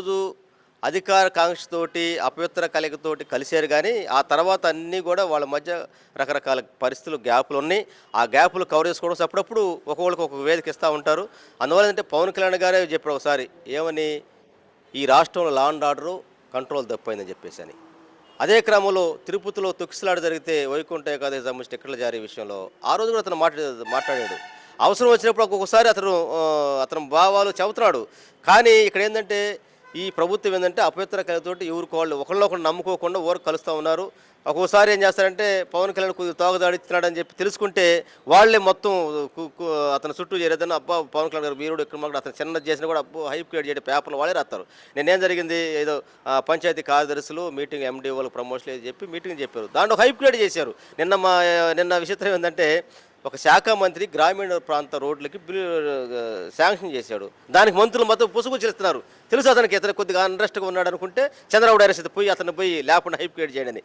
రోజు అధికార కాంక్షతోటి, అపవిత్ర కలయికతోటి కలిసారు గానీ, ఆ తర్వాత అన్నీ గూడా వాళ్ళ మధ్య రకరకాల పరిస్థితులు, గ్యాపులున్నాయి. ఆ గ్యాపులు కవర్ చేసుకోవడం కోసం అప్పుడప్పుడు ఒక్కొక్కళ్ళకి ఒక్కొక్క వేదిక ఇస్తా ఉంటారు. అందువల్ల ఏంటంటే పవన్ కళ్యాణ్ గారే చెప్పారు ఒకసారి. ఏమని? ఈ రాష్ట్రంలో లా అండ్ ఆర్డరు కంట్రోల్ తప్పిపోయిందని చెప్పేసని. అదే క్రమంలో తిరుపతిలో తొక్కిసలాట జరిగితే వైకుంఠ ఏకాదశి సంబంధించి టిక్కెట్ల జారీ విషయంలో ఆ రోజు కూడా అతను మాట్లాడాడు. అవసరం వచ్చినప్పుడు ఒక్కొక్కసారి అతను భావాలు చెబుతున్నాడు. కానీ ఇక్కడేందంటే ఈ ప్రభుత్వం ఏందంటే అపవిత్ర కళతోటి ఎవరికోళ్ళు ఒకళ్ళనొకళ్ళు నమ్ముకోకుండా ఊరికి కలుస్తా ఉన్నారు. ఒక్కోసారి ఏం చేస్తారంటే పవన్ కళ్యాణ్ కొద్దిగా తోకదాడిస్తున్నాడని చెప్పి తెలుసుకుంటే వాళ్ళే మొత్తం కు కు అతని చుట్టూ చేరేదని అబ్బా పవన్ కళ్యాణ్ గారు వీరుడు ఇక్కడ మాకు అతను చిన్నది చేసినా కూడా అబ్బో హైప్ క్రియేట్ చేయడం పేపర్లు వాళ్ళే రాస్తారు. నేనేం జరిగింది ఏదో పంచాయతీ కార్యదర్శులు మీటింగ్ ఎండీఓలకు ప్రమోషన్ ఏదో చెప్పి మీటింగ్ చెప్పారు. దాంట్లో హైప్ క్రియేట్ చేశారు. నిన్న విచిత్రం ఏంటంటే ఒక శాఖ మంత్రి గ్రామీణ ప్రాంత రోడ్లకి శాంక్షన్ చేశాడు. దానికి మంత్రులు మొత్తం పుసుగుచ్చిస్తున్నారు. తెలుసు అతనికి కొద్దిగా ఇంట్రెస్ట్గా ఉన్నాడు అనుకుంటే చంద్రబాబు డైరెక్ట్ పోయి అతను పోయి లేకుండా హైప్ క్రియేట్ చేయడని.